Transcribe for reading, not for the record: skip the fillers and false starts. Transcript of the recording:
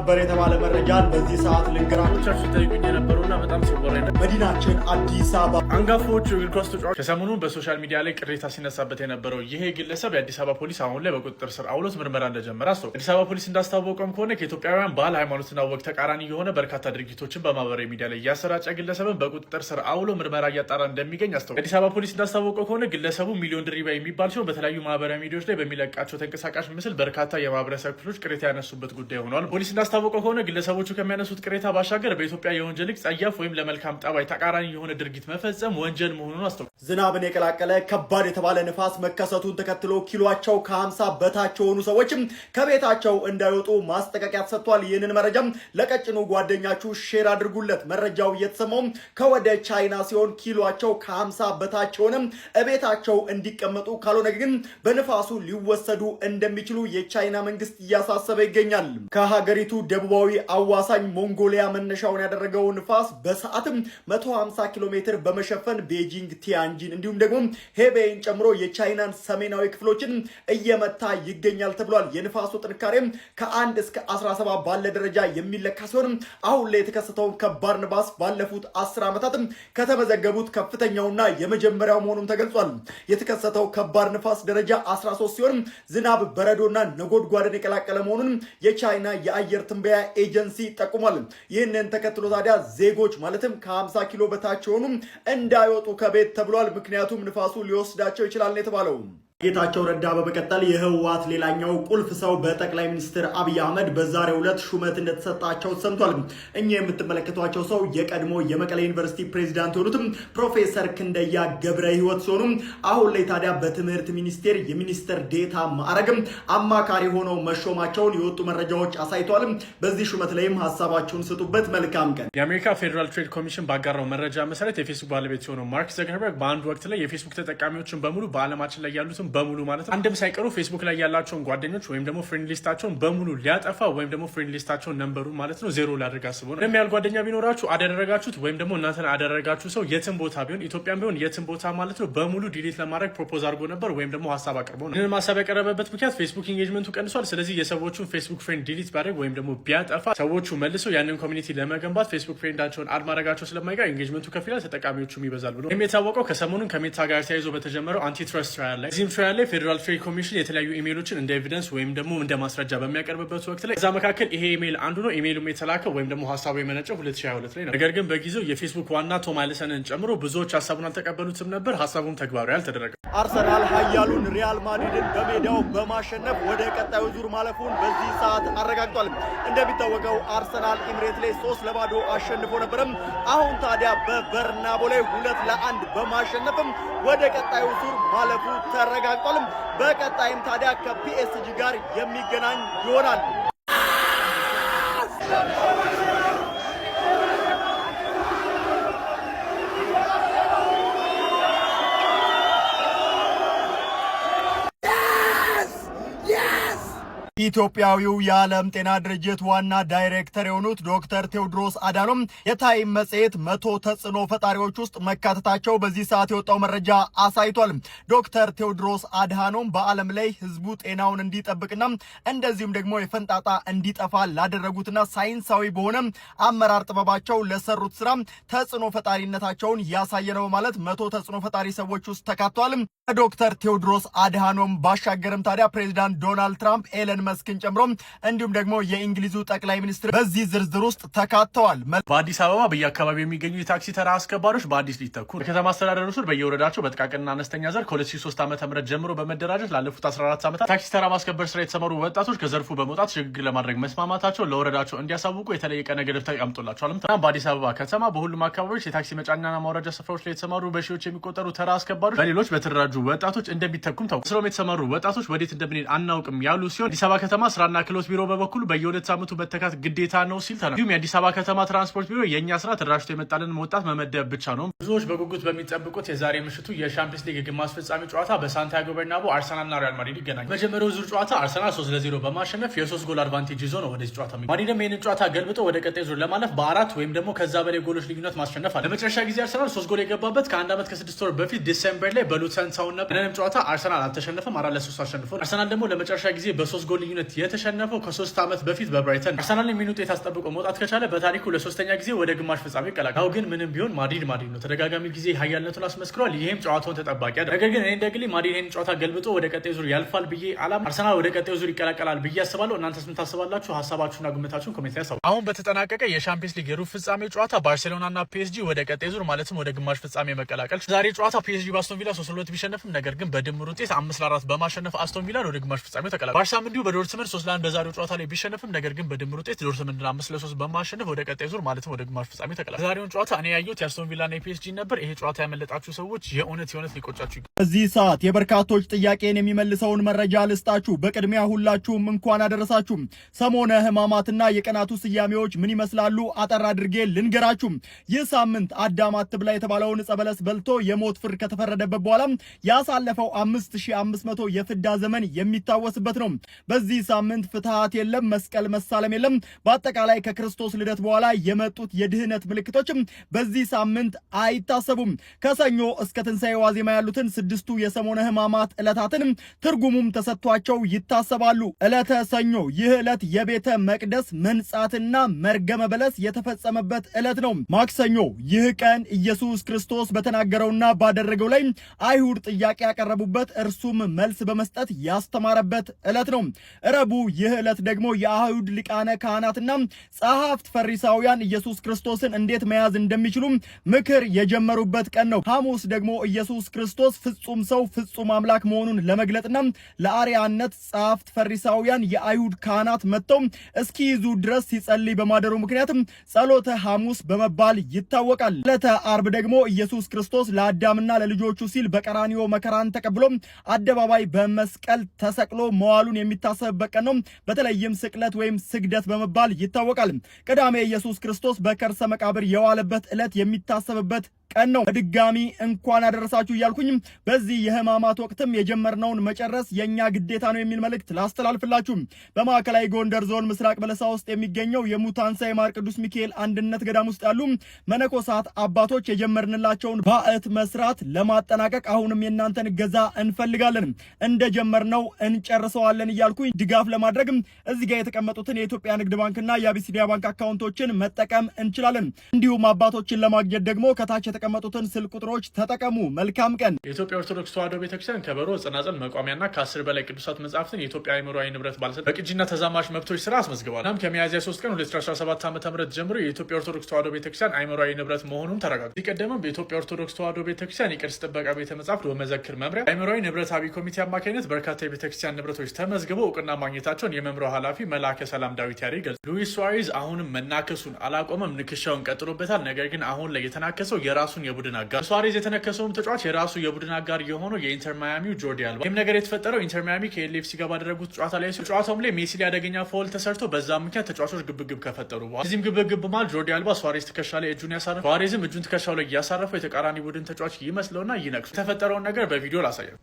ሰበር የተባለ መረጃን በዚህ ሰዓት ልንገራችሁ ተጠይቁኝ የነበሩና በጣም ሲወራ መዲናችን አዲስ አበባ አንጋፋዎቹ እግር ኳስ ተጫዋቾች ከሰሞኑን በሶሻል ሚዲያ ላይ ቅሬታ ሲነሳበት የነበረው ይሄ ግለሰብ የአዲስ አበባ ፖሊስ አሁን ላይ በቁጥጥር ስር አውሎት ምርመራ እንደጀመረ አስታውቋል። አዲስ አበባ ፖሊስ እንዳስታወቀም ከሆነ ከኢትዮጵያውያን ባህል ሃይማኖትና ወግ ተቃራኒ የሆነ በርካታ ድርጊቶችን በማህበራዊ ሚዲያ ላይ እያሰራጨ ግለሰብን በቁጥጥር ስር አውሎ ምርመራ እያጣራ እንደሚገኝ አስታውቋል። አዲስ አበባ ፖሊስ እንዳስታወቀው ከሆነ ግለሰቡ ሚሊዮን ድሪባ የሚባል ሲሆን በተለያዩ ማህበራዊ ሚዲያዎች ላይ በሚለቃቸው ተንቀሳቃሽ ምስል በርካታ የማህበረሰብ ክፍሎች ቅሬታ ያነሱበት ጉዳይ ሆኗል። ፖሊስ እንዳስታወቀው ከሆነ ግለሰቦቹ ከሚያነሱት ቅሬታ ባሻገር በኢትዮጵያ የወንጀል ሕግ ጸያፍ ወይም ለመልካም ጠባይ ተቃራኒ የሆነ ድርጊት መፈጸም ወንጀል መሆኑን አስታውቋል። ዝናብን የቀላቀለ ከባድ የተባለ ንፋስ መከሰቱን ተከትሎ ኪሏቸው ከ50 በታች የሆኑ ሰዎችም ከቤታቸው እንዳይወጡ ማስጠንቀቂያ ተሰጥቷል። ይህንን መረጃም ለቀጭኑ ጓደኛችሁ ሼር አድርጉለት። መረጃው እየተሰማው ከወደ ቻይና ሲሆን ኪሏቸው ከ50 በታች የሆነ እቤታቸው እንዲቀመጡ ካልሆነ ግን በንፋሱ ሊወሰዱ እንደሚችሉ የቻይና መንግስት እያሳሰበ ይገኛል። ከሀገሪቱ ደቡባዊ አዋሳኝ ሞንጎሊያ መነሻውን ያደረገው ንፋስ በሰዓትም 150 ኪሎ ሜትር በመሸፈን ቤጂንግ፣ ቲያንጂን እንዲሁም ደግሞ ሄቤይን ጨምሮ የቻይናን ሰሜናዊ ክፍሎችን እየመታ ይገኛል ተብሏል። የንፋሱ ጥንካሬም ከ1 እስከ 17 ባለ ደረጃ የሚለካ ሲሆን አሁን ላይ የተከሰተውን ከባድ ንፋስ ባለፉት 10 ዓመታት ከተመዘገቡት ከፍተኛውና የመጀመሪያው መሆኑን ተገልጿል። የተከሰተው ከባድ ንፋስ ደረጃ 13 ሲሆን ዝናብ፣ በረዶና ነጎድጓድን የቀላቀለ መሆኑን የቻይና የአየር ትንበያ ኤጀንሲ ጠቁሟል። ይህንን ተከትሎ ታዲያ ዜጎች ማለትም ከ50 ኪሎ በታች የሆኑ እንዳይወጡ ከቤት ተብሏል። ምክንያቱም ንፋሱ ሊወስዳቸው ይችላል የተባለው ጌታቸው ረዳ በመቀጠል የህወሓት ሌላኛው ቁልፍ ሰው በጠቅላይ ሚኒስትር አብይ አህመድ በዛሬው ዕለት ሹመት እንደተሰጣቸው ሰምቷል። እኛ የምትመለከቷቸው ሰው የቀድሞ የመቀሌ ዩኒቨርሲቲ ፕሬዚዳንት የሆኑትም ፕሮፌሰር ክንደያ ገብረ ህይወት ሲሆኑ አሁን ላይ ታዲያ በትምህርት ሚኒስቴር የሚኒስትር ዴታ ማዕረግም አማካሪ ሆነው መሾማቸውን የወጡ መረጃዎች አሳይተዋል። በዚህ ሹመት ላይም ሀሳባቸውን ስጡበት። መልካም ቀን። የአሜሪካ ፌዴራል ትሬድ ኮሚሽን ባጋራው መረጃ መሰረት የፌስቡክ ባለቤት የሆነው ማርክ ዘከርበርግ በአንድ ወቅት ላይ የፌስቡክ ተጠቃሚዎችን በሙሉ በዓለማችን ላይ ያሉትን በሙሉ ማለት አንድም ሳይቀሩ ፌስቡክ ላይ ያላቸውን ጓደኞች ወይም ደግሞ ፍሬንድ ሊስታቸውን በሙሉ ሊያጠፋ ወይም ደግሞ ፍሬንድ ሊስታቸውን ነምበሩ ማለት ነው ዜሮ ሊያደርግ አስቦ ነው። ያህል ጓደኛ ቢኖራችሁ አደረጋችሁት ወይም ደግሞ እናንተን አደረጋችሁ ሰው የትም ቦታ ቢሆን ኢትዮጵያም ቢሆን የትም ቦታ ማለት ነው በሙሉ ዲሊት ለማድረግ ፕሮፖዝ አድርጎ ነበር ወይም ደግሞ ሀሳብ አቅርቦ ነው። ይህንን ሀሳብ ያቀረበበት ምክንያት ፌስቡክ ኢንጌጅመንቱ ቀንሷል። ስለዚህ የሰዎቹን ፌስቡክ ፍሬንድ ዲሊት ቢያደርግ ወይም ደግሞ ቢያጠፋ ሰዎቹ መልሰው ያንን ኮሚኒቲ ለመገንባት ፌስቡክ ፍሬንዳቸውን አድ ማድረጋቸው ስለማይቀር ኢንጌጅመንቱ ከፍ ይላል፣ ተጠቃሚዎቹም ይበዛል ብሎ የታወቀው ከሰሞኑን ከሜታ ጋር ተያይዞ በተጀመረው አንቲትረስት ትራያል ላይ እዚህም ትራያል ላይ ፌዴራል ትሬድ ኮሚሽን የተለያዩ ኢሜይሎችን እንደ ኤቪደንስ ወይም ደግሞ እንደ ማስረጃ በሚያቀርብበት ወቅት ላይ እዛ መካከል ይሄ ኢሜይል አንዱ ነው። ኢሜይሉም የተላከው ወይም ደግሞ ሀሳቡ የመነጨው 2022 ላይ ነው። ነገር ግን በጊዜው የፌስቡክ ዋና ቶም አሊሰንን ጨምሮ ብዙዎች ሀሳቡን አልተቀበሉትም ነበር። ሀሳቡም ተግባራዊ አልተደረገም። አርሰናል ኃያሉን ሪያል ማድሪድን በሜዳው በማሸነፍ ወደ ቀጣዩ ዙር ማለፉን በዚህ ሰዓት አረጋግጧል። እንደሚታወቀው አርሰናል ኢምሬት ላይ 3-0 አሸንፎ ነበርም። አሁን ታዲያ በበርናቦ ላይ 2-1 በማሸነፍም ወደ ቀጣዩ ዙር ማለፉ ተረጋግጧል። በቀጣይም ታዲያ ከፒኤስጂ ጋር የሚገናኝ ይሆናል። ኢትዮጵያዊው የዓለም ጤና ድርጅት ዋና ዳይሬክተር የሆኑት ዶክተር ቴዎድሮስ አዳኖም የታይም መጽሔት 100 ተጽዕኖ ፈጣሪዎች ውስጥ መካተታቸው በዚህ ሰዓት የወጣው መረጃ አሳይቷል። ዶክተር ቴዎድሮስ አድሃኖም በዓለም ላይ ህዝቡ ጤናውን እንዲጠብቅና እንደዚሁም ደግሞ የፈንጣጣ እንዲጠፋ ላደረጉትና ሳይንሳዊ በሆነ አመራር ጥበባቸው ለሰሩት ስራ ተጽዕኖ ፈጣሪነታቸውን ያሳየ ነው ማለት 100 ተጽዕኖ ፈጣሪ ሰዎች ውስጥ ተካቷል። ዶክተር ቴዎድሮስ አድሃኖም ባሻገርም ታዲያ ፕሬዚዳንት ዶናልድ ትራምፕ፣ ኤለን መስክን ጨምሮ እንዲሁም ደግሞ የእንግሊዙ ጠቅላይ ሚኒስትር በዚህ ዝርዝር ውስጥ ተካተዋል። በአዲስ አበባ በየአካባቢው የሚገኙ የታክሲ ተራ አስከባሪዎች በአዲስ ሊተኩ በከተማ አስተዳደሩ ስር በየወረዳቸው በጥቃቅንና አነስተኛ ዘር ከ2003 ዓ.ም ጀምሮ በመደራጀት ላለፉት 14 ዓመታት ታክሲ ተራ ማስከበር ስራ የተሰማሩ ወጣቶች ከዘርፉ በመውጣት ሽግግር ለማድረግ መስማማታቸው ለወረዳቸው እንዲያሳውቁ የተለየ ቀነ ገደብ ተቀምጦላቸዋል። በአዲስ አበባ ከተማ በሁሉም አካባቢዎች የታክሲ መጫኛና ማውረጃ ስፍራዎች ላይ የተሰማሩ በሺዎች የሚቆጠሩ ተራ አስከባሪዎች በሌሎች በተደራጁ ወጣቶች እንደሚተኩም ታውቋል። ስራውም የተሰማሩ ወጣቶች ወዴት እንደምንሄድ አናውቅም ያሉ ሲሆን አዲስ አበባ ከተማ ስራና ክህሎት ቢሮ በበኩሉ በየሁለት ሳምንቱ መተካት ግዴታ ነው ሲል ተናግሯል። እንዲሁም የአዲስ አበባ ከተማ ትራንስፖርት ቢሮ የእኛ ስራ ተደራጅቶ የመጣልን ወጣት መመደብ ብቻ ነው። ብዙዎች በጉጉት በሚጠብቁት የዛሬ ምሽቱ የሻምፒየንስ ሊግ ግማሽ ፍጻሜ ጨዋታ በሳንቲያጎ በርናቦ አርሰናልና ሪያል ማድሪድ ይገናኛል። በመጀመሪያው ዙር ጨዋታ አርሰናል 3-0 በማሸነፍ የ3 ጎል አድቫንቴጅ ይዞ ነው ወደዚህ ጨዋታ የሚገባው። ማድሪድም ይህንን ጨዋታ ገልብጦ ወደ ቀጣይ ዙር ለማለፍ በ4 ወይም ደግሞ ከዛ በላይ ጎሎች ልዩነት ማሸነፍ አለ። ለመጨረሻ ጊዜ አርሰናል 3 ጎል የገባበት ከ1 ዓመት ከ6 ወር በፊት ዲሴምበር ላይ በሉተን ታውን ነበር። ምንም ጨዋታ አርሰናል አልተሸነፈም፣ 4-3 አሸንፎ አርሰናል ደግሞ ለመጨረሻ ጊዜ በ3 ጎል ልዩነት ለ2-2 የተሸነፈው ከ3 ዓመት በፊት በብራይተን አርሰናል የሚን ውጤት አስጠብቆ መውጣት ከቻለ በታሪኩ ለ3ኛ ጊዜ ወደ ግማሽ ፍጻሜ ይቀላቀላል። ግን ምንም ቢሆን ማድሪድ ነው፣ ተደጋጋሚ ጊዜ ኃያልነቱን አስመስክሯል። ይሄም ጨዋታውን ተጠባቂ ያደርጋል። ነገር ግን እኔ እንደግሌ ማድሪድ ይሄን ጨዋታ ገልብጦ ወደ ቀጣይ ዙር ያልፋል ብዬ አላም። አርሰናል ወደ ቀጣይ ዙር ይቀላቀላል ብዬ አስባለሁ። እናንተስ ምን ታስባላችሁ? ሀሳባችሁና ግምታችሁን ኮሜንት ላይ ያሳውቁ። አሁን በተጠናቀቀ የሻምፒየንስ ሊግ የሩብ ፍጻሜ ጨዋታ ባርሴሎናና ፒኤስጂ ወደ ቀጣይ ዙር ማለትም ወደ ግማሽ ፍጻሜ መቀላቀል። ዛሬ ጨዋታ ፒኤስጂ በአስቶን ቪላ 3-2 ቢሸነፍም ነገር ግን በድምር ውጤት 5-4 በማሸነፍ አስቶን ቪላ ወደ ግማሽ ፍጻሜው ተቀላቀለ። ባርሳም እንዲሁ በዶርትመንድ 3-1 በዛሬው ጨዋታ ላይ ቢሸነፍም ነገር ግን በድምር ውጤት ዶርትመንድን 5-3 በማሸነፍ ወደ ቀጣይ ዙር ማለትም ወደ ግማሽ ፍጻሜ ተቀላቀለ። ዛሬውን ጨዋታ እኔ ያየሁት የአስቶን ቪላና የፒኤስጂ ነበር። ይሄ ጨዋታ ያመለጣችሁ ሰዎች የእውነት ሊቆጫችሁ ይገባል። በዚህ ሰዓት የበርካቶች ጥያቄን የሚመልሰውን መረጃ ልስጣችሁ። በቅድሚያ ሁላችሁም እንኳን አደረሳችሁ። ሰሞነ ሕማማትና የቀናቱ ስያሜዎች ምን ይመስላሉ? አጠር አድርጌ ልንገራችሁ። ይህ ሳምንት አዳም አትብላ የተባለውን ዕፀ በለስ በልቶ የሞት ፍርድ ከተፈረደበት በኋላ ያሳለፈው 5500 የፍዳ ዘመን የሚታወስበት ነው። በዚህ ሳምንት ፍትሃት የለም፣ መስቀል መሳለም የለም። በአጠቃላይ ከክርስቶስ ልደት በኋላ የመጡት የድህነት ምልክቶችም በዚህ ሳምንት አይታሰቡም። ከሰኞ እስከ ትንሣኤ ዋዜማ ያሉትን 6ቱ የሰሞነ ሕማማት ዕለታትን ትርጉሙም ተሰጥቷቸው ይታሰባሉ። ዕለተ ሰኞ ይህ ዕለት የቤተ መቅደስ መንጻትና መርገመ በለስ የተፈጸመበት ዕለት ነው። ማክሰኞ ይህ ቀን ኢየሱስ ክርስቶስ በተናገረውና ባደረገው ላይ አይሁድ ጥያቄ ያቀረቡበት እርሱም መልስ በመስጠት ያስተማረበት ዕለት ነው። ረቡዕ ይህ ዕለት ደግሞ የአይሁድ ሊቃነ ካህናትና ጸሐፍት ፈሪሳውያን ኢየሱስ ክርስቶስን እንዴት መያዝ እንደሚችሉ ምክር የጀመሩበት ቀን ነው። ሐሙስ ደግሞ ኢየሱስ ክርስቶስ ፍጹም ሰው ፍጹም አምላክ መሆኑን ለመግለጥና ለአርያነት ጸሐፍት ፈሪሳውያን የአይሁድ ካህናት መጥተው እስኪይዙ ድረስ ሲጸልይ በማደሩ ምክንያትም ጸሎተ ሐሙስ በመባል ይታወቃል። ዕለተ አርብ ደግሞ ኢየሱስ ክርስቶስ ለአዳምና ለልጆቹ ሲል በቀራንዮ መከራን ተቀብሎ አደባባይ በመስቀል ተሰቅሎ መዋሉን የሚታሰብበት ቀን ነው። በተለይም ስቅለት ወይም ስግደት በመባል ይታወቃል። ቅዳሜ ኢየሱስ ክርስቶስ በከርሰ መቃብር የዋለበት ዕለት የሚታሰብበት ቀን ነው። በድጋሚ እንኳን አደረሳችሁ እያልኩኝ በዚህ የሕማማት ወቅትም የጀመርነውን መጨረስ የኛ ግዴታ ነው የሚል መልእክት ላስተላልፍላችሁ። በማዕከላዊ ጎንደር ዞን ምስራቅ በለሳ ውስጥ የሚገኘው የሙታንሳ የማር ቅዱስ ሚካኤል አንድነት ገዳም ውስጥ ያሉ መነኮሳት አባቶች የጀመርንላቸውን ባዕት መስራት ለማጠናቀቅ አሁንም የእናንተን እገዛ እንፈልጋለን። እንደጀመርነው እንጨርሰዋለን እያልኩኝ ድጋፍ ለማድረግ እዚህ ጋር የተቀመጡትን የኢትዮጵያ ንግድ ባንክና የአቢሲኒያ ባንክ አካውንቶችን መጠቀም እንችላለን። እንዲሁም አባቶችን ለማግኘት ደግሞ ከታች የተቀመጡትን ስልክ ቁጥሮች ተጠቀሙ። መልካም ቀን። የኢትዮጵያ ኦርቶዶክስ ተዋሕዶ ቤተክርስቲያን ከበሮ፣ ጽናጽል፣ መቋሚያና ከ10 በላይ ቅዱሳት መጻሕፍትን የኢትዮጵያ አእምሯዊ ንብረት ባለስልጣን በቅጂና ተዛማጅ መብቶች ስራ አስመዝግቧል። እናም ከሚያዝያ 3 ቀን 2017 ዓ.ም ጀምሮ የኢትዮጵያ ኦርቶዶክስ ተዋሕዶ ቤተክርስቲያን አእምሯዊ ንብረት መሆኑን ተረጋግጧል። ከዚህ ቀደምም በኢትዮጵያ ኦርቶዶክስ ተዋሕዶ ቤተክርስቲያን የቅርስ ጥበቃ ቤተ መጻሕፍት ወመዘክር መምሪያ አእምሯዊ ንብረት አብይ ኮሚቴ አማካኝነት በርካታ የቤተክርስቲያን ንብረቶች ተመዝግበው እውቅና ማግኘታቸውን የመምሪያው ኃላፊ መልአከ ሰላም ዳዊት ያሬ ገልጸዋል። ሉዊስ ሱዋሬዝ አሁንም መናከሱን አላቆመም፣ ንክሻውን ቀጥሎበታል። ነገር ግን አሁን ላይ የተናከሰው የራሱን የቡድን አጋር ሱዋሬዝ የተነከሰውም ተጫዋች የራሱ የቡድን አጋር የሆነው የኢንተር ማያሚው ጆርዲ አልባ። ይህም ነገር የተፈጠረው ኢንተር ማያሚ ከኤልኤፍሲ ጋር ባደረጉት ጨዋታ ላይ ጨዋታውም ላይ ሜሲ ላይ አደገኛ ፎል ተሰርቶ በዛ ምክንያት ተጫዋቾች ግብግብ ከፈጠሩ በኋላ እዚህም ግብግብ መሃል ጆርዲ አልባ ሱዋሬዝ ትከሻ ላይ እጁን ያሳረፈ፣ ሱዋሬዝም እጁን ትከሻው ላይ እያሳረፈው የተቃራኒ ቡድን ተጫዋች ይመስለውና ይነቅሱ። የተፈጠረውን ነገር በቪዲዮ ላሳያል።